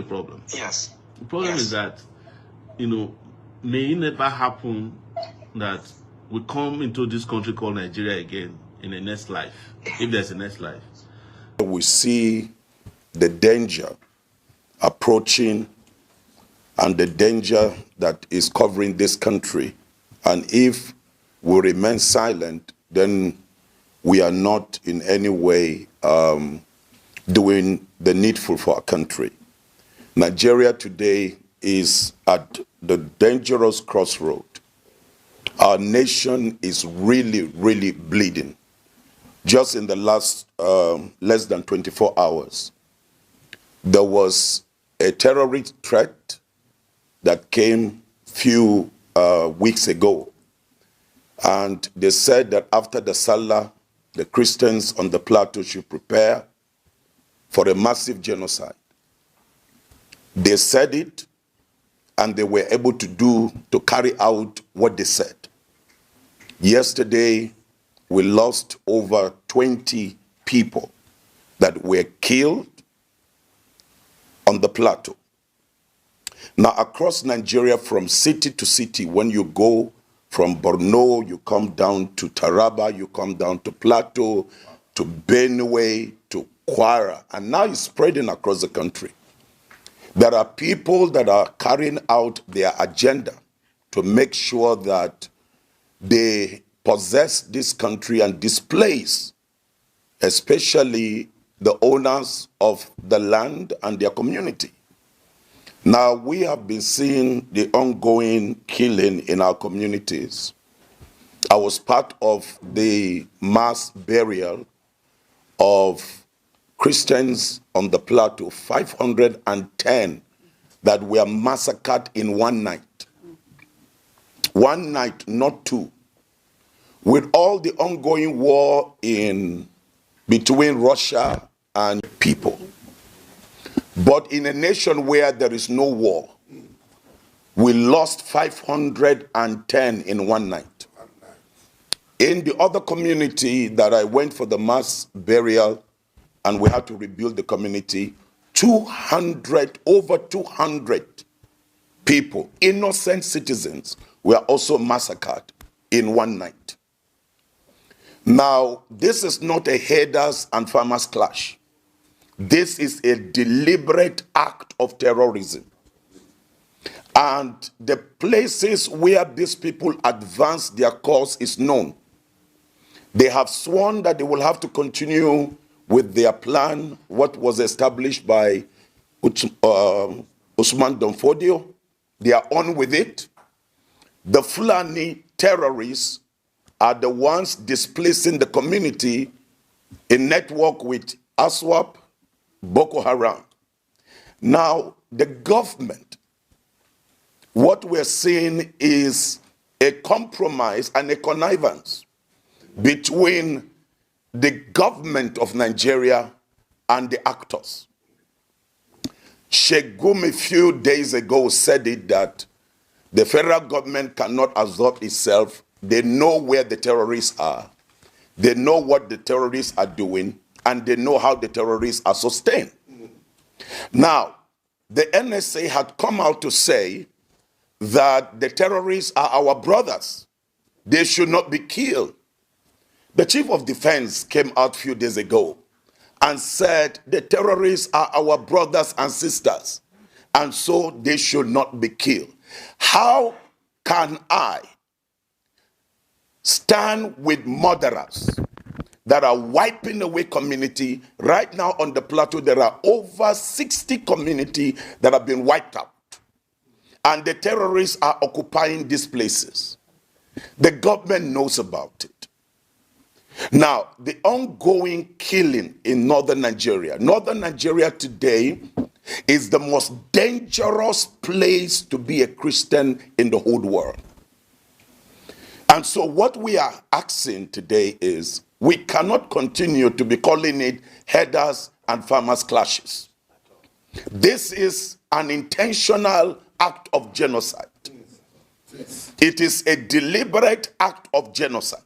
problem. Yes. The problem is that, may it never happen that we come into this country called Nigeria again in the next life, if there's a next life. We see the danger approaching and the danger that is covering this country. And if we remain silent, then we are not in any way doing the needful for our country. Nigeria today is at the dangerous crossroad. Our nation is really, really bleeding. Just in the last less than 24 hours, there was a terrorist threat that came few weeks ago. And they said that after the Salah, the Christians on the plateau should prepare for a massive genocide. They said it, and they were able to carry out what they said. Yesterday, we lost over 20 people that were killed on the plateau. Now, across Nigeria, from city to city, when you go from Borno, you come down to Taraba, you come down to Plateau, to Benue, to Kwara, and now it's spreading across the country. There are people that are carrying out their agenda to make sure that they possess this country and displace, especially the owners of the land and their community. Now, we have been seeing the ongoing killing in our communities. I was part of the mass burial of Christians on the plateau, 510 that were massacred in one night. One night, not two. With all the ongoing war between Russia and people. But in a nation where there is no war, we lost 510 in one night. In the other community that I went for the mass burial, and we had to rebuild the community, over 200 people, innocent citizens, were also massacred in one night. Now, this is not a herders and farmers clash. This is a deliberate act of terrorism. And the places where these people advance their cause is known. They have sworn that they will have to continue with their plan, what was established by Usman Donfodio. They are on with it. The Fulani terrorists are the ones displacing the community in network with ASWAP, Boko Haram. Now, the government, what we're seeing is a compromise and a connivance between the government of Nigeria and the actors. Sheikh Gumi a few days ago said it that the federal government cannot absorb itself. They know where the terrorists are. They know what the terrorists are doing, and they know how the terrorists are sustained. Now, the NSA had come out to say that the terrorists are our brothers. They should not be killed. The chief of defense came out a few days ago and said the terrorists are our brothers and sisters, and so they should not be killed. How can I stand with murderers that are wiping away community? Right now on the plateau, there are over 60 communities that have been wiped out. And the terrorists are occupying these places. The government knows about it. Now, the ongoing killing in northern Nigeria. Northern Nigeria today is the most dangerous place to be a Christian in the whole world. And so what we are asking today is, we cannot continue to be calling it herders and farmers clashes. This is an intentional act of genocide. It is a deliberate act of genocide.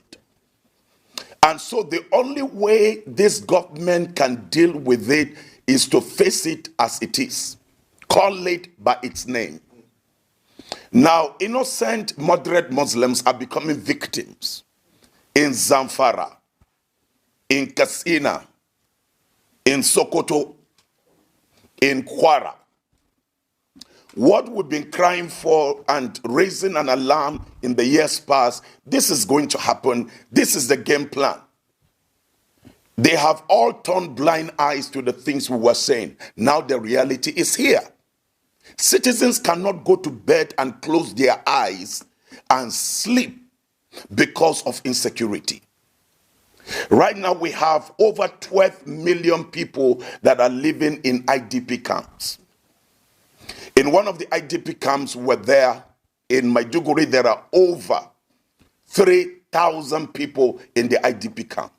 And so the only way this government can deal with it is to face it as it is. Call it by its name. Now, innocent moderate Muslims are becoming victims in Zamfara, in Katsina, in Sokoto, in Kwara. What we've been crying for and raising an alarm in the years past, this is going to happen. This is the game plan. They have all turned blind eyes to the things we were saying. Now the reality is here. Citizens cannot go to bed and close their eyes and sleep because of insecurity. Right now we have over 12 million people that are living in IDP camps. In one of the IDP camps we're there, in Maiduguri, there are over 3,000 people in the IDP camp.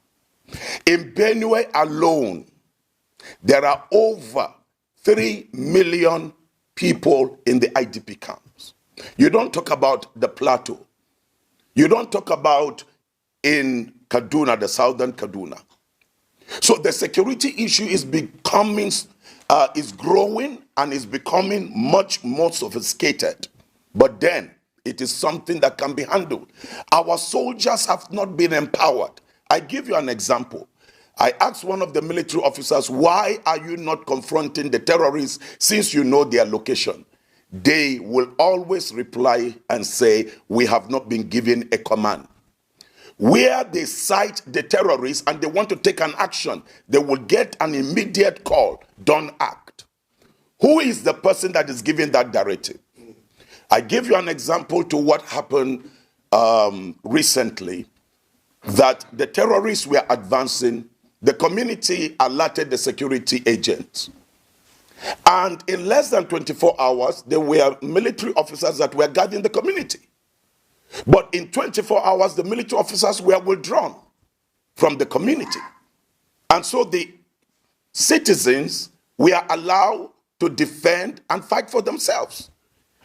In Benue alone, there are over 3 million people in the IDP camps. You don't talk about the plateau. You don't talk about in Kaduna, the southern Kaduna. So the security issue is becoming, is growing and is becoming much more sophisticated. But then it is something that can be handled. Our soldiers have not been empowered. I give you an example. I asked one of the military officers, why are you not confronting the terrorists since you know their location? They will always reply and say, we have not been given a command. Where they cite the terrorists and they want to take an action, they will get an immediate call, don't act. Who is the person that is giving that directive? I give you an example to what happened recently, that the terrorists were advancing. The community alerted the security agents. And in less than 24 hours, there were military officers that were guarding the community. But in 24 hours, the military officers were withdrawn from the community. And so the citizens were allowed to defend and fight for themselves.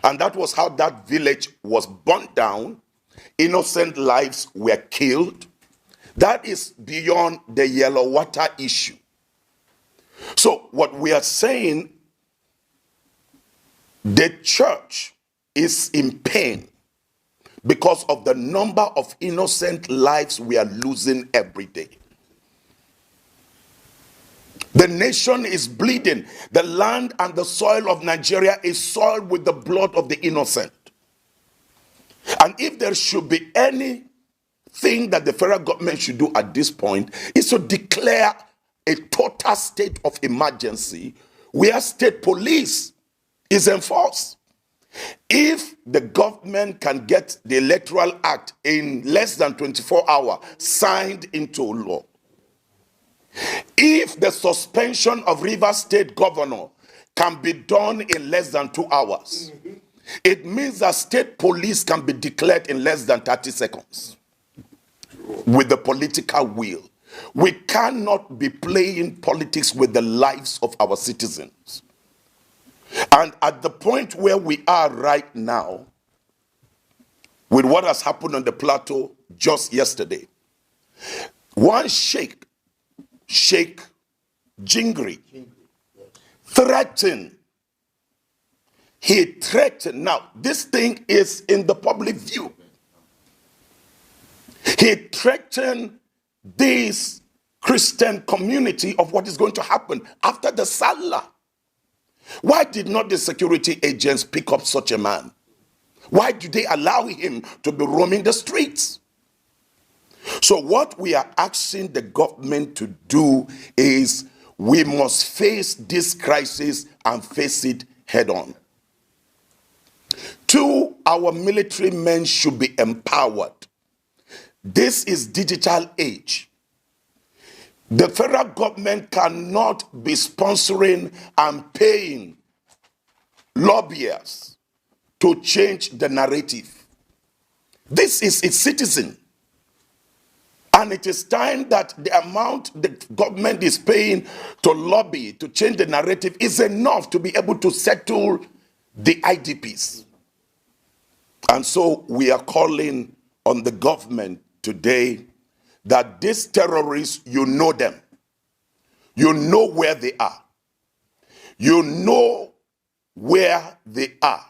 And that was how that village was burnt down. Innocent lives were killed. That is beyond the yellow water issue. So what we are saying, the church is in pain because of the number of innocent lives we are losing every day. The nation is bleeding. The land and the soil of Nigeria is soiled with the blood of the innocent. And if there should be anything that the federal government should do at this point, is to declare a total state of emergency where state police is enforced. If the government can get the Electoral Act in less than 24 hours signed into law, if the suspension of Rivers State governor can be done in less than 2 hours, it means that state police can be declared in less than 30 seconds with the political will. We cannot be playing politics with the lives of our citizens. And at the point where we are right now, with what has happened on the plateau just yesterday, one Sheikh Jingri, threatened. He threatened. Now, this thing is in the public view. He threatened this Christian community of what is going to happen after the Salah. Why did not the security agents pick up such a man? Why do they allow him to be roaming the streets? So what we are asking the government to do is we must face this crisis and face it head on. 2, our military men should be empowered. This is digital age. The federal government cannot be sponsoring and paying lobbyists to change the narrative. This is its citizen. And it is time that the amount the government is paying to lobby to change the narrative is enough to be able to settle the IDPs. And so we are calling on the government today that these terrorists, you know them. You know where they are. You know where they are.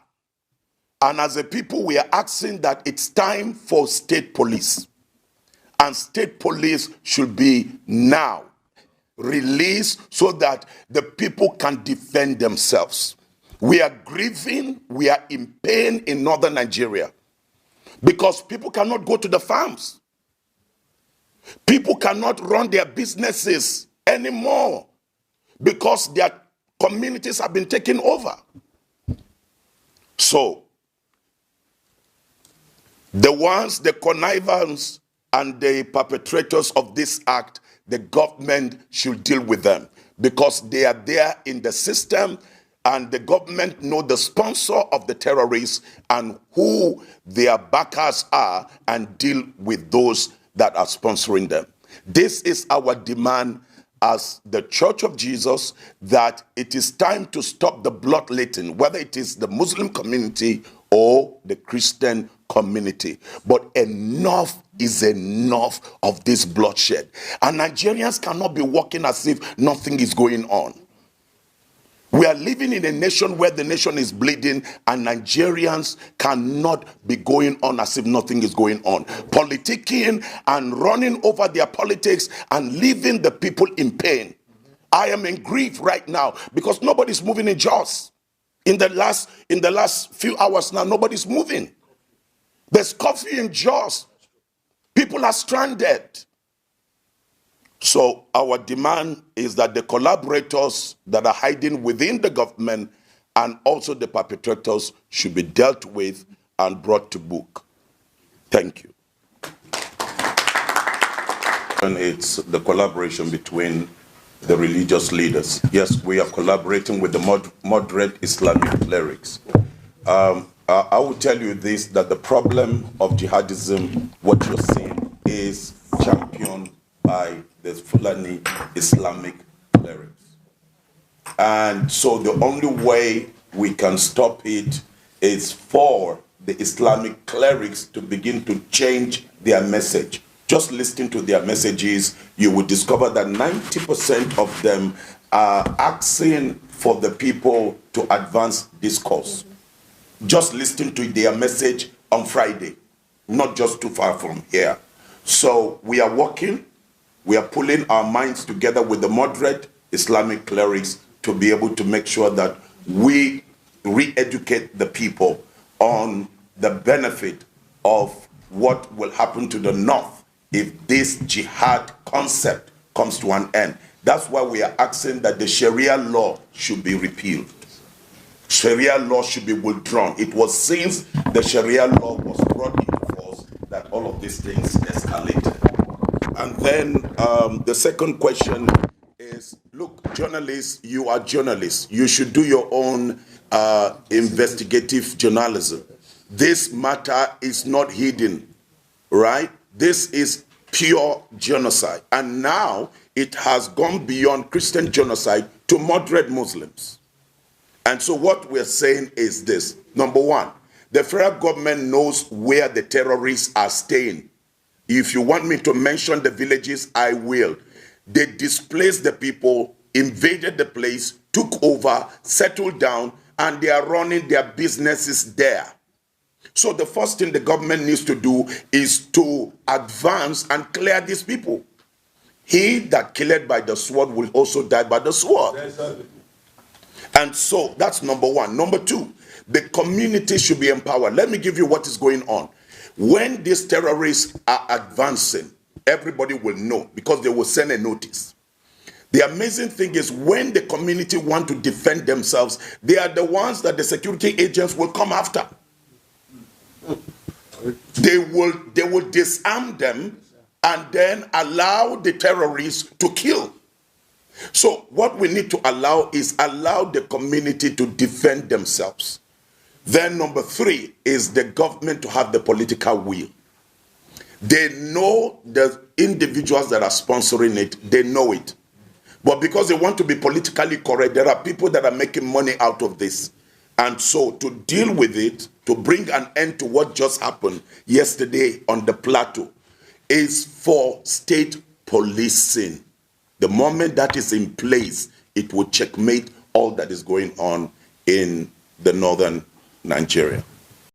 And as a people, we are asking that it's time for state police. And state police should be now released so that the people can defend themselves. We are grieving, we are in pain in northern Nigeria because people cannot go to the farms. People cannot run their businesses anymore because their communities have been taken over. So, the connivance and the perpetrators of this act, the government should deal with them because they are there in the system and the government know the sponsor of the terrorists and who their backers are and deal with those that are sponsoring them. This is our demand as the Church of Jesus, that it is time to stop the bloodletting, whether it is the Muslim community or the Christian community. But enough is enough of this bloodshed. And Nigerians cannot be walking as if nothing is going on. We are living in a nation where the nation is bleeding, and Nigerians cannot be going on as if nothing is going on. Politicking and running over their politics and leaving the people in pain. I am in grief right now because nobody's moving in Jos. In the last few hours now, nobody's moving. There's coffee in Jos. People are stranded. So our demand is that the collaborators that are hiding within the government and also the perpetrators should be dealt with and brought to book. Thank you. And it's the collaboration between the religious leaders. Yes, we are collaborating with the moderate Islamic clerics. I will tell you this, that the problem of jihadism, what you're seeing, is championed by the Fulani Islamic clerics. And so the only way we can stop it is for the Islamic clerics to begin to change their message. Just listening to their messages, you will discover that 90% of them are asking for the people to advance discourse. Just listening to their message on Friday, not just too far from here. So we are working. We are pulling our minds together with the moderate Islamic clerics to be able to make sure that we re-educate the people on the benefit of what will happen to the North if this jihad concept comes to an end. That's why we are asking that the Sharia law should be repealed. Sharia law should be withdrawn. It was since the Sharia law was brought into force that all of these things escalated. And then the second question is, look, journalists, you are journalists. You should do your own investigative journalism. This matter is not hidden, right? This is pure genocide. And now it has gone beyond Christian genocide to moderate Muslims. And so what we're saying is this. Number one, the federal government knows where the terrorists are staying. If you want me to mention the villages, I will. They displaced the people, invaded the place, took over, settled down, and they are running their businesses there. So the first thing the government needs to do is to advance and clear these people. He that killed by the sword will also die by the sword. And so that's number one. Number two, the community should be empowered. Let me give you what is going on. When these terrorists are advancing, everybody will know because they will send a notice. The amazing thing is when the community want to defend themselves, they are the ones that the security agents will come after. They will disarm them and then allow the terrorists to kill. So what we need to allow is allow the community to defend themselves. Then number three is the government to have the political will. They know the individuals that are sponsoring it, they know it. But because they want to be politically correct, there are people that are making money out of this. And so to deal with it, to bring an end to what just happened yesterday on the plateau, is for state policing. The moment that is in place, it will checkmate all that is going on in the northern Nigeria.